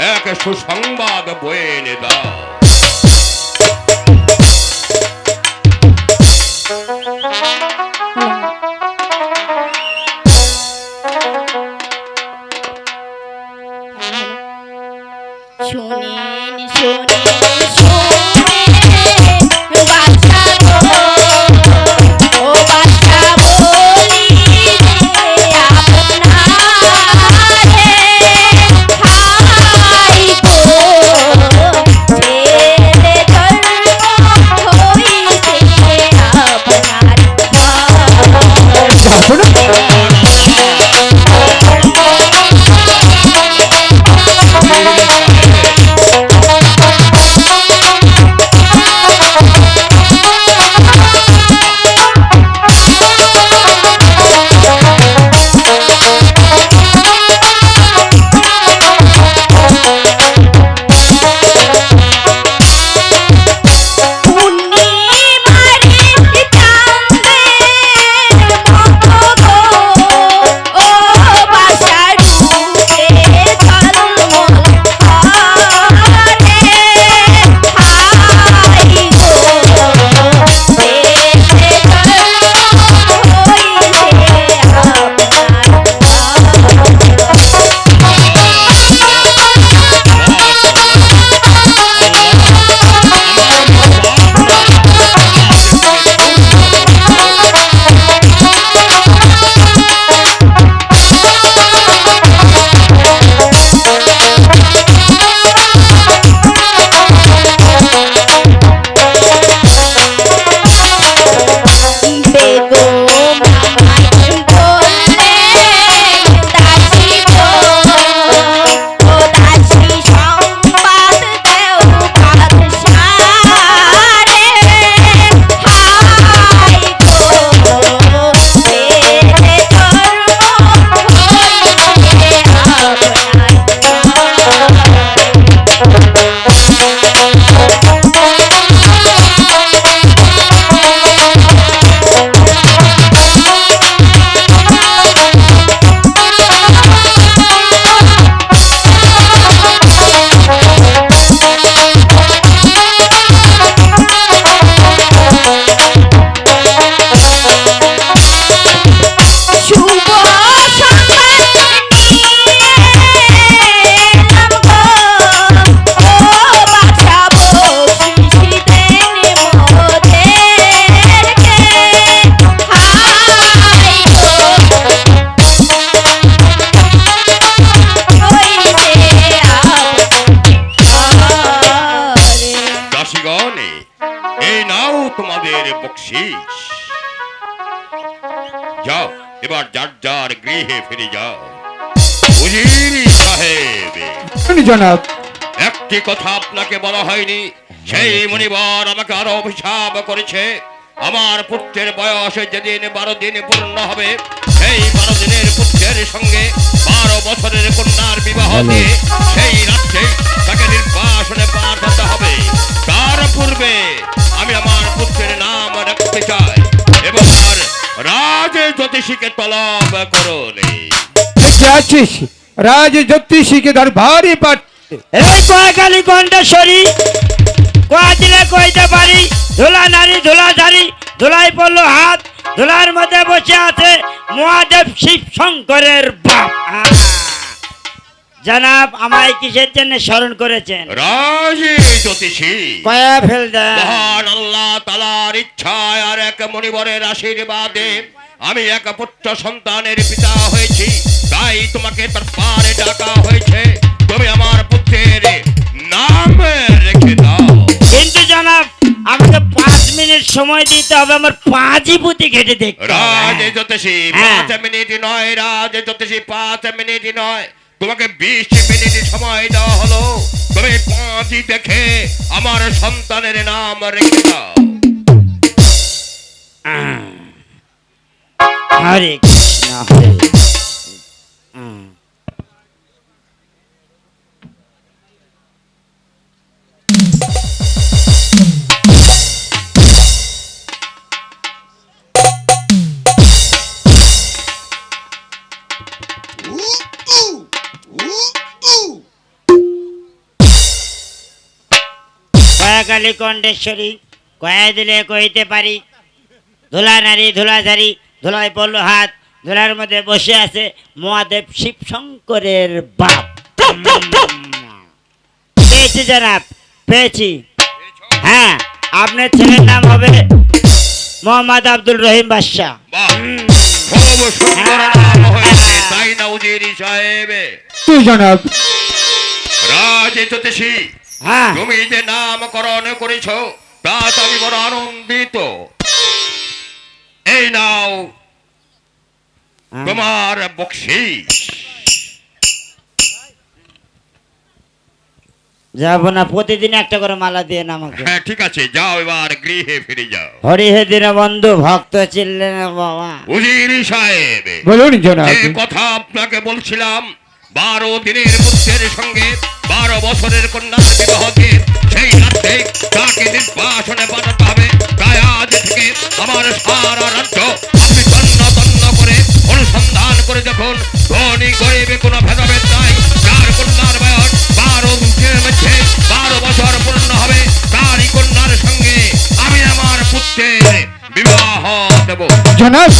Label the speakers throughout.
Speaker 1: এক সুসংবাদ বয়ে এনে দাও।
Speaker 2: শোনেন শোনেন শোনেন বাদশা গো, ও বাদশা বলি যে আপনারে হাই গো, ছেলে জন্ম হইছে আপনার
Speaker 1: তোমাদের বকশিশ। যাও এবার যার যার গৃহে ফিরে যাও। উজির সাহেব,
Speaker 3: জনাব,
Speaker 1: একটি কথা আপনাকে বলা হয়নি। সেই মনিবর আমাকে আরো অভিশাপ করেছে। আমার পুত্রের বয়স যেদিন 12 দিন পূর্ণ হবে, সেই 12 দিনের পুত্রের সঙ্গে 12 বছরের কন্যার বিবাহ দিয়ে সেই রাত্রে তাকে নির্বাসনে পাঠাতে হবে। তার পূর্বে আমি আমার পুত্রের নাম রাখতে চাই এবং আর রাজ জ্যোতিষীকে তলব করুন।
Speaker 3: আছিস রাজ জ্যোতিষীকে দরবারে পাঠাতে।
Speaker 4: এই কয়কালী কণ্ঠেশ্বরী, কয়া দিলে কইতে পারি। ধুলা নারী ধুলাধারী, ধুলাই পড়লো হাত, ধুলার মধ্যে বসে আছে মহাদেব শিব শঙ্করের বাপ। জনাব, আমায় কিসের জন্য স্মরণ করেছেন?
Speaker 1: রাজ জ্যোতিষী,
Speaker 4: কয়া ফেল দেন।
Speaker 1: মহান আল্লাহ তাআলার ইচ্ছায় আর এক মনিবরের আশীর্বাদে আমি এক পুত্র সন্তানের পিতা হয়েছি। তাই তোমাকে দরবারে ডাকা হয়েছে। তুমি আমার পুত্রের নাম রেখে দাও।
Speaker 4: কিন্তু জনাব, আমাকে 5 মিনিট সময় দিতে হবে, আমার 5ই পুঁতি কেটে দেখতে হবে।
Speaker 1: রাজ জ্যোতিষী 5 মিনিট নয়, রাজ জ্যোতিষী 5 মিনিট নয়, তোমাকে 20 মিনিট সময় দেওয়া হলো। তুমি 5ই দেখে আমার সন্তানের নাম রেখে দাও।
Speaker 4: হরে কৃষ্ণ হরে কালী কণ্ঠেশ্বরী কয়া দিলে কইতে পারি ধুলা নারী ধুলাধারী ধুলায় পড়ল হাত ধুলার মধ্যে বসে আছে মহাদেব শিব শঙ্করের বাপ পেয়েছি জনাব পেয়েছি হ্যাঁ আপনার ছেলের নাম হবে মোহাম্মদ আব্দুল রহিম বাদশাহ
Speaker 1: বাহ, খুব সুন্দর নাম হয়েছে, তাই না উজিরি সাহেব?
Speaker 3: তুই জনাব।
Speaker 1: রাজ জ্যোতিষী,
Speaker 4: হ্যাঁ
Speaker 1: তুমি যে নামকরণ করেছ তাতে আমি বড় আনন্দিত। এই নাও তোমার বকশিস।
Speaker 4: যাবো না, প্রতিদিন একটা করে মালা দিয়ে আমাকে।
Speaker 1: হ্যাঁ ঠিক আছে, যাও এবার গৃহে ফিরে যাও।
Speaker 4: হরিহে দীনবন্ধু ভক্ত ছিলেন বাবা।
Speaker 1: উজিরি সাহেব,
Speaker 3: বলুন জনাব।
Speaker 1: যে কথা আপনাকে বলছিলাম 12 দিনের পুত্রের সঙ্গে 12 বছরের কন্যার বিবাহ দিয়ে সেই রাত্রে তাকে নির্বাসনে পাঠাতে হবে। তাই আজ থেকে আমার সারা রাজ্য আপনি তন্ন তন্ন করে অনুসন্ধান করে দেখুন, ধনী গরিবে কোনো ভেদাভেদ নাই। যার কন্যার বয়স 12 দিনের মধ্যে 12 বছর পূর্ণ হবে তারই কন্যার সঙ্গে আমি আমার পুত্রের বিবাহ দেব।
Speaker 3: জনাব,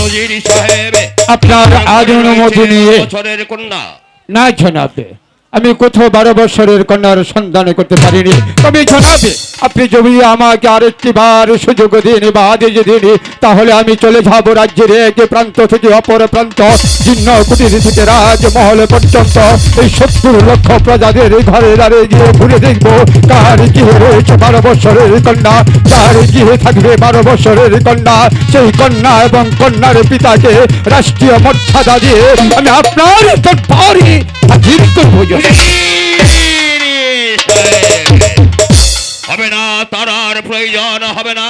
Speaker 1: উজিরি সাহেব,
Speaker 3: আপনার আজ অনুমতি নিয়ে
Speaker 1: বছরের কন্যা।
Speaker 3: না জনাব, আমি কোথাও 12 বছরের কন্যার সন্ধান করতে পারিনি। তবে জনাব, আপনি যদি আমাকে আরেকটি বার সুযোগ দিন বা আদেশ দিন, তাহলে আমি চলে যাব রাজ্যের এক প্রান্ত থেকে অপর প্রান্ত, জীর্ণ কুটির থেকে রাজমহল পর্যন্ত এই 70 লক্ষ প্রজাদের ঘরে দাঁড়ে গিয়ে ঘুরে দেখব কার গৃহে রয়েছে 12 বছরের কন্যা, কার গৃহে থাকবে 12 বছরের কন্যা। সেই কন্যা এবং কন্যার পিতাকে রাষ্ট্রীয় মর্যাদা দিয়ে আমি আপনার দরবারে হাজির করবো।
Speaker 1: হবে না, তার আর প্রয়োজন হবে না।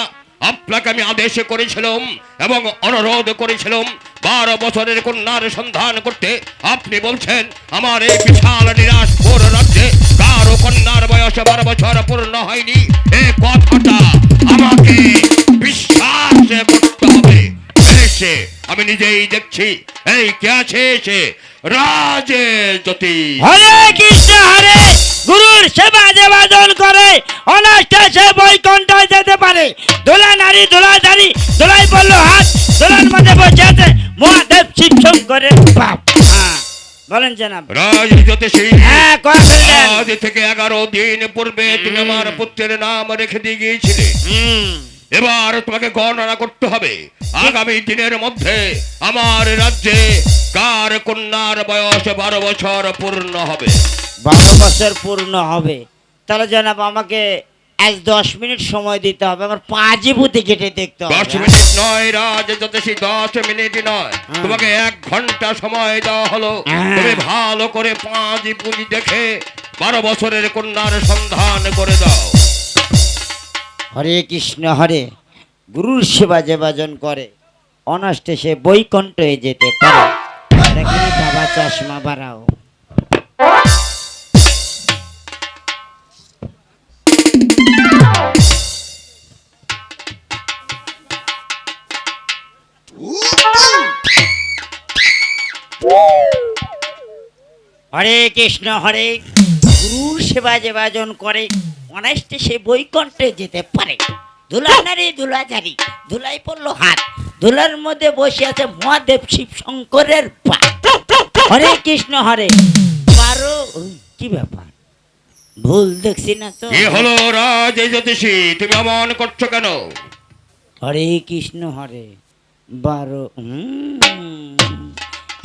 Speaker 1: আপনাকে আমি আদেশ করেছিলাম এবং অনুরোধ করেছিলাম 12 বছরের কন্যার সন্ধান করতে। আপনি বলছেন আমার এই বিশাল নিরাশপুর রাজ্যে কারো কন্যার বয়স 12 বছর পূর্ণ হয়নি। এই কথাটা আমাকে বিশ্বাস করতে হবে। এসে আমি নিজেই দেখছি এই কে আছে এসে রাজে জ্যোতি।
Speaker 4: হরে কৃষ্ণ হরে, গুরুর সেবা দেবাদন করে অনাষ্টা সে বৈকুণ্ঠে যেতে পারে। দোলা নারী দোলাধারী দোলাই পড়ল হাত দোলার মধ্যে বসে আছে মহাদেব শিব শঙ্করের বাপ। হ্যাঁ বলেন জনাব।
Speaker 1: রাজ জ্যোতিষী,
Speaker 4: হ্যাঁ কয়া ফেললেন।
Speaker 1: আজ থেকে 11 দিন পূর্বে তুমি আমার পুত্রের নাম রেখে দিয়ে গিয়েছিলে। এবার তোমাকে গণনা করতে হবে আগামী দিনের মধ্যে আমার রাজ্যে কার কন্যার বয়স 12 বছর পূর্ণ হবে।
Speaker 4: 12 বছর পূর্ণ হবে, তাহলে জনাব আমাকে আজ 10 মিনিট সময় দিতে হবে, আমার পাঁজি বুদ্ধি কেটে দেখতে হবে।
Speaker 1: 10 মিনিট নয় রাজ জ্যোতিষী, 10 মিনিট নয়, তোমাকে 1 ঘন্টা সময় দেওয়া হলো। তুমি ভালো করে 5 পুঁজি দেখে 12 বছরের কন্যার সন্ধান করে দাও।
Speaker 4: হরে কৃষ্ণ হরে, গুরুর সেবা যে বাজন করে অনাষ্টে সে বৈকুণ্ঠে যেতে পারে। দেখি বাবা চশমা বাড়াও। হরে কৃষ্ণ হরে, গুরুর সেবা যে বাজন করে অনাষ্টে সে বৈকুণ্ঠে যেতে পারে। ধুলা নারী ধুলাধারী ধুলাই পড়ল হাত ধুলার মধ্যে বসে আছে মহাদেব শিব শঙ্করের পা। হরে কৃষ্ণ হরে, 12 কি ব্যাপার ভুল দেখছি না তো?
Speaker 1: কি হলো রাজ জ্যোতিষী, তুমি অমন করছো কেন?
Speaker 4: হরে কৃষ্ণ হরে, 12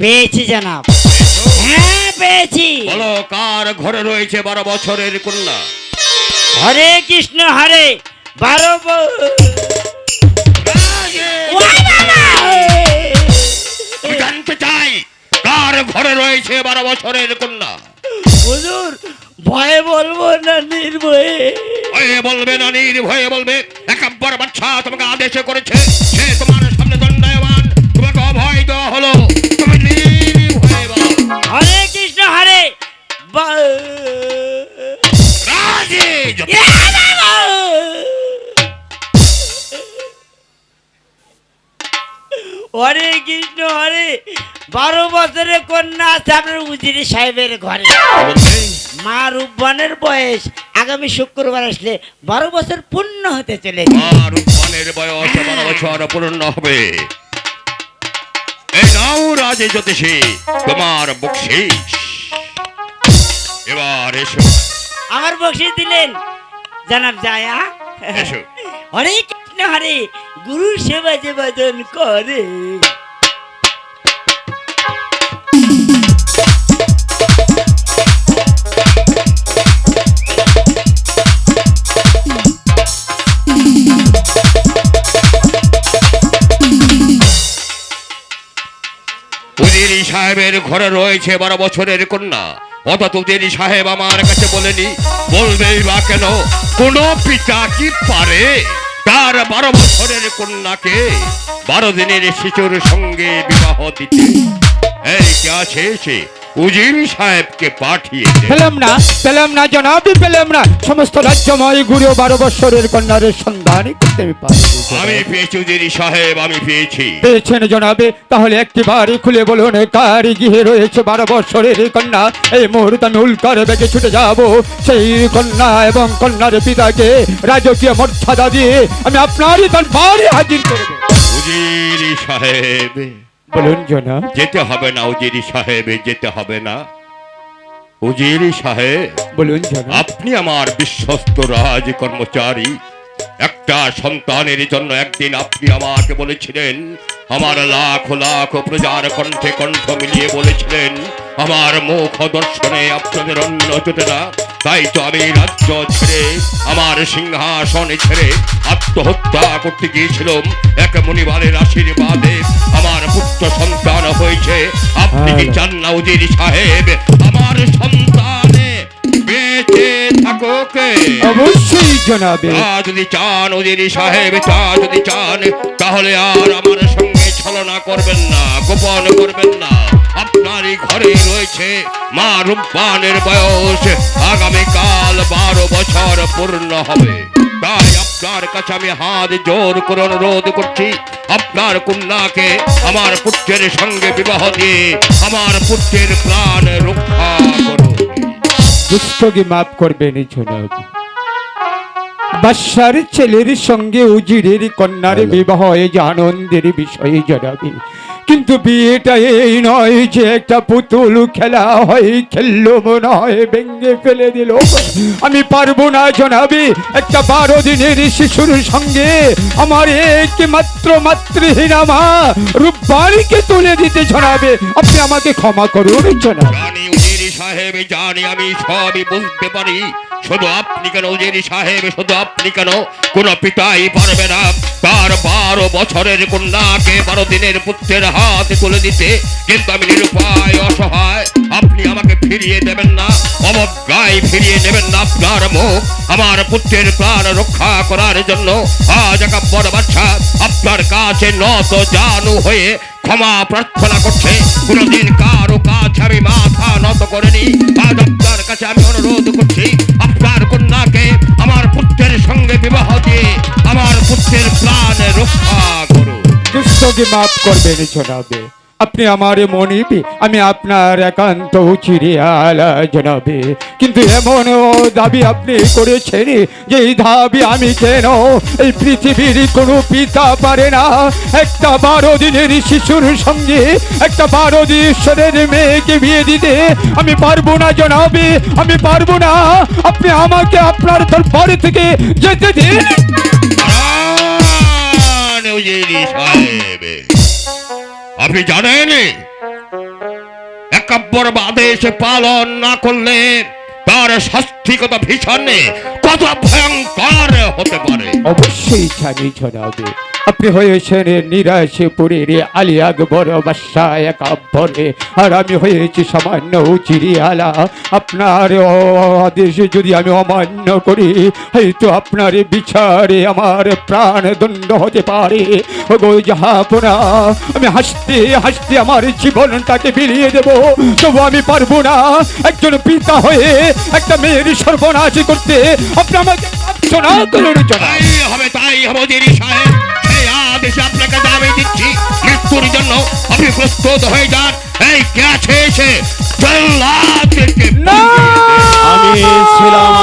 Speaker 4: পেয়েছি জনাব। হ্যাঁ পেয়েছি।
Speaker 1: বলো কার ঘরে রয়েছে 12 বছরের কন্যা?
Speaker 4: হরে কৃষ্ণ হরে, 12
Speaker 1: আমি জানতে চাই কার ঘরে রয়েছে 12 বছরের কন্যা।
Speaker 4: হুজুর ভয়ে বলবো না নির্ভয়ে?
Speaker 1: ভয়ে বলবে না নির্ভয়ে বলবে? একাব্বর বাদশা তোমাকে আদেশ করেছে, সে তোমার সামনে দণ্ডায়মান, তোমাকে অভয় দেওয়া হলো, তুমি নির্ভয়ে বলো।
Speaker 4: হরে কৃষ্ণ হরে,
Speaker 1: রাজে জ্যোতি।
Speaker 4: হরে কৃষ্ণ হরে, 12 বছরের কন্যা আছে আপনার উজিরি সাহেবের ঘরে।
Speaker 1: বলছে,
Speaker 4: মা রূপবানের বয়স আগামী শুক্রবার আসলে 12 বছর পূর্ণ হতে চলেছে।
Speaker 1: আর রূপবানের বয়স 12 বছর পূর্ণ হবে। এই নাও রাজে জ্যোতিষী তোমার বকশিস। এবার এসো
Speaker 4: আমার বকশিস দিলেন জানাব জায়া।
Speaker 1: এসো।
Speaker 4: হরে কৃষ্ণ হরে, গুরু সেবা যে ভজন করে।
Speaker 1: উজিরি সাহেবের ঘরে রয়েছে 12 বছরের কন্যা। অথচ উজিরি সাহেব আমার কাছে বলেনি, বলবেই বা কেন? কোন পিতা কি পারে তার 12 বছরের কন্যাকে 12 দিনের শিশুর সঙ্গে বিবাহ দিতে? এই কে আছে সে উজিরি সাহেবকে পাঠিয়েছে।
Speaker 3: পেলাম না জনাব, পেলাম না। সমস্ত রাজ্যময় গুরু 12 বৎসরের কন্যার সন্ধান করতে আমি পারিনি জনাব।
Speaker 1: আমি পেয়েছি উজিরি সাহেব, আমি পেয়েছি।
Speaker 3: পেয়েছেন জনাবে? তাহলে একটিবার খুলে বলুন কার গৃহে রয়েছে 12 বৎসরের কন্যা। এই মুহূর্তে আমি উল্কার বেগে ছুটে যাব, সেই কন্যা এবং কন্যার পিতাকে রাজকীয় মর্যাদা দিয়ে আমি আপনারই দরবারে হাজির করব।
Speaker 1: উজিরি সাহেব,
Speaker 3: বলুন জনাব।
Speaker 1: যেতে হবে না উজিরি সাহেব, যেতে হবে না। উজিরি সাহেব,
Speaker 3: বলুন জনাব।
Speaker 1: আপনি আমার বিশ্বস্ত রাজ কর্মচারী। একটা সন্তানের জন্য একদিন আপনি আমাকে বলেছিলেন, আমার লাখ লাখ প্রজার কণ্ঠে কণ্ঠ মিলিয়ে বলেছিলেন, আমার মুখ দর্শনে আপনাদের অন্য জোটে না। তাই তো আমি রাজ্য ছেড়ে, আমার সিংহাসন ছেড়ে আত্মহত্যা করতে গিয়েছিলাম। এক মুনিবারের আশীর্বাদে আমার পুত্র সন্তান হয়েছে। আপনি কি চান না উজিরি সাহেব আমার সন্তানে বেঁচে থাকুক?
Speaker 3: অবশ্যই জনাবে।
Speaker 1: তা যদি চান উজিরি সাহেব, তা যদি চান, তাহলে আর আমার সঙ্গে ছলনা করবেন না, গোপন করবেন না। আপনারই ঘরে রয়েছে মা রূপবানের বয়স আগামীকাল 12 বছর পূর্ণ হবে। তাই আপনার কাছে আমি হাত জোর করে অনুরোধ করছি, আপনার কন্যাকে আমার পুত্রের সঙ্গে বিবাহ দিয়ে আমার পুত্রের প্রাণ রক্ষা করুন।
Speaker 3: দুষ্টকে মাফ করবেন জনাব। বাদশার ছেলের সঙ্গে উজিরের কন্যার বিবাহ এই যে আনন্দের বিষয় জনাবে, কিন্তু বিয়েটা এই নয় যে একটা পুতুল খেলা হয়, খেললো মনে হয় ভেঙে ফেলে দিল। আমি পারবো না জনাবে একটা 12 দিনের শিশুর সঙ্গে আমার একমাত্র মাতৃহীনা মা রূপবানীকে তুলে দিতে জনাবে। আপনি আমাকে ক্ষমা করুন জনাব।
Speaker 1: জানি উজিরি সাহেব, জানি, আমি সবই বুঝতে পারি। শুধু আপনি কেন উজিরি সাহেব, শুধু আপনি কেন, কোন পিতাই পারবে না তার 12 বছরের কন্যাকে 12 দিনের পুত্রের হাতে তুলে দিতে। কিন্তু আমি নিরুপায়, অসহায়। আপনি আমাকে ফিরিয়ে দেবেন না, অবজ্ঞায় ফিরিয়ে নেবেন না আপনার মুখ আমার পুত্রের প্রাণ রক্ষা করার জন্য। আজ একাব্বর বাদশা আপনার কাছে নত জানু হয়ে ক্ষমা প্রার্থনা করছে। কোনদিন কারো কাছে আমি মাথা নত করিনি। আজ আপনার কাছে আমি অনুরোধ করছি, আপনার কন্যাকে আমার পুত্রের সঙ্গে বিবাহ দিয়ে আমার পুত্রের প্রাণ রক্ষা করুন।
Speaker 3: দুষ্টকে মাফ করবেন জনাবে। আপনি আমার মনিবি, আমি আপনার একান্ত চিরে আলা জনাবে। কিন্তু এমন দাবি আপনি করেছেন যে এই দাবি আমি কেন এই পৃথিবীর কোনো পিতা পারে না। একটা 12 দিনের শিশুর সঙ্গে একটা 12 দিনের মেয়েকে বিয়ে দিতে আমি পারবো না জনাবে, আমি পারবো না। আপনি আমাকে আপনার দরবার থেকে যেতে দিন।
Speaker 1: উজিরি সাহেব, আপনি জানেন একাব্বর আদেশ পালন না করলে তার শাস্তি কত ভীষণ, কত ভয়ঙ্কর হতে পারে।
Speaker 3: অবশ্যই জানি জনাবে। আপনি হয়েছেন নিরাশপুরের আলী আকবর বাদশা একাব্বরে, আর আমি হয়েছি সামান্য উজিরি আলা। আপনার আদেশ যদি আমি অমান্য করি, হয়তো আপনার বিচারে আমার প্রাণ দণ্ড হতে পারে। গো জাহাপনা, আমি হাসতে হাসতে আমার জীবনটাকে বিলিয়ে দেব, তবু আমি পারবো না একজন পিতা হয়ে একটা মেয়ের সর্বনাশ করতে। আপনি আমাকে শোনা করুন জনাব।
Speaker 1: তাই হবে উজিরি সাহেব, সেই আদেশ আপনাকে দাবি দিচ্ছি। মৃত্যুর আপনি প্রস্তুত হয়ে যান। এই কে আছে এসে জল্লাদকে
Speaker 3: না!
Speaker 5: আমি ছিলাম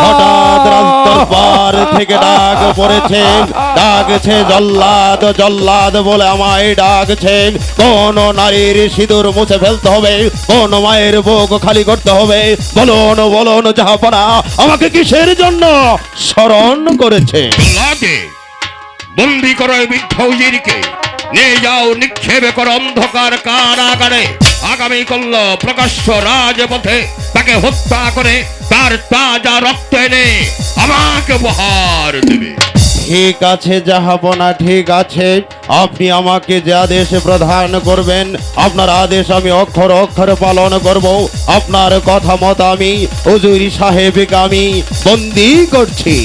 Speaker 5: হঠাৎ রাজদরবার থেকে ডাক পড়েছেন, ডাকছে জল্লাদ জল্লাদ বলে আমায় ডাকছেন। কোন নারীর সিঁদুর মুছে ফেলতে হবে, কোন মায়ের বুক খালি করতে হবে, বলুন বলুন জাহাপনা, আমাকে কিসের জন্য স্মরণ করেছে?
Speaker 1: জল্লাদে বন্দি করো এই বৃদ্ধ উজিরকে, নিয়ে যাও নিক্ষেপ করো অন্ধকার কারাগারে। আগামীকাল প্রকাশ্য রাজপথে তাকে হত্যা করে তার তাজা রক্ত এনে আমাকে উপহার দেবে।
Speaker 5: ঠিক আছে জাহাপনা, ঠিক আছে। আপনি আমাকে যে আদেশ প্রদান করবেন, আপনার আদেশ আমি অক্ষর অক্ষর পালন করব। আপনার কথা মতো আমি হুজুরি সাহেবকে আমি বন্দি করছি।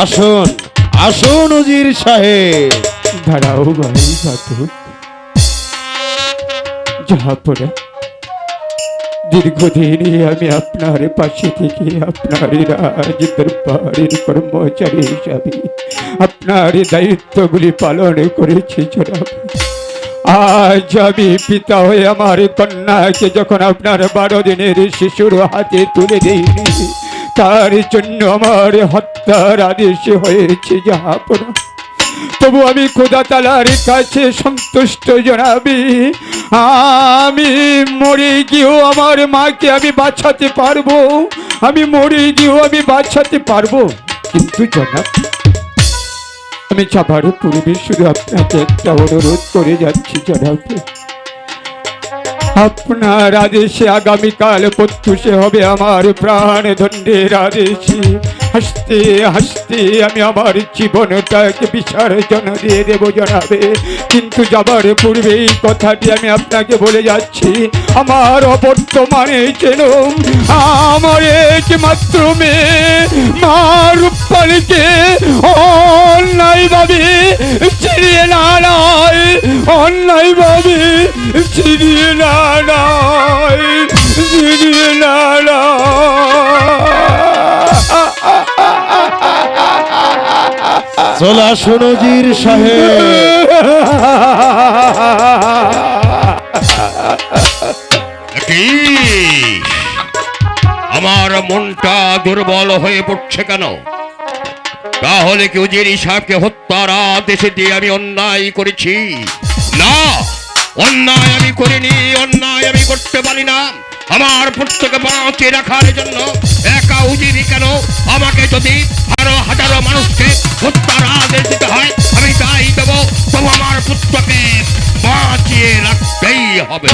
Speaker 5: আসুন আসুন উজির সাহেব।
Speaker 3: দাঁড়াও ভাই ঘাতক। জাহাপনা, দীর্ঘদিন আমি আপনার পাশে থেকে আপনার রাজ দরবারের কর্মচারী হিসাবে আপনার দায়িত্বগুলি পালন করেছি জনাব। আজ আমি পিতা হয়ে আমার কন্যাকে যখন আপনার 12 দিনের শিশুর হাতে তুলে দিইনি, তার জন্য আমার হত্যার আদেশ হয়েছে জাহাপনা। তবু আমি খোদা তাআলার কাছে সন্তুষ্ট জনাবি। আমি মরে গিয়েও আমার মাকে আমি বাঁচাতে পারবো, আমি মরে গিয়েও আমি বাঁচাতে পারবো। কিন্তু জনাব, আমি যাবার পূর্বে শুধু আপনাকে একটা অনুরোধ করে যাচ্ছি জনাব। আপনার আদেশে আগামীকাল প্রত্যুষে হবে আমার প্রাণ দণ্ডের আদেশে। হাসতে হাসতে আমি আমার জীবনটাকে বিসর্জন দিয়ে দেবো জনাবে। কিন্তু যাবার পূর্বে এই কথাটি আমি আপনাকে বলে যাচ্ছি, আমার অবর্তমানে যেন আমার একমাত্র মেয়ে মা রূপালীকে অন্যায়ভাবে ছিনিয়ে না নয়, অন্যায়ভাবে ছিনিয়ে না নয়, ছিনিয়ে না
Speaker 5: চলে আসুন উজির সাহেব।
Speaker 1: কি? আমার মনটা দুর্বল হয়ে পড়ছে কেন? তাহলে কি উজিরি সাহেবকে হত্যার আদেশ দিয়ে আমি অন্যায় করেছি? না, অন্যায় আমি করিনি, অন্যায় আমি করতে পারি না। আমার পুত্রকে বাঁচিয়ে রাখার জন্য একা উজিরি কেন, আমাকে যদি আরো হাজারো মানুষকে হত্যার আদেশ দিতে হয় আমি তাই দেবো। তবু আমার পুত্রকে বাঁচিয়ে রাখতেই হবে।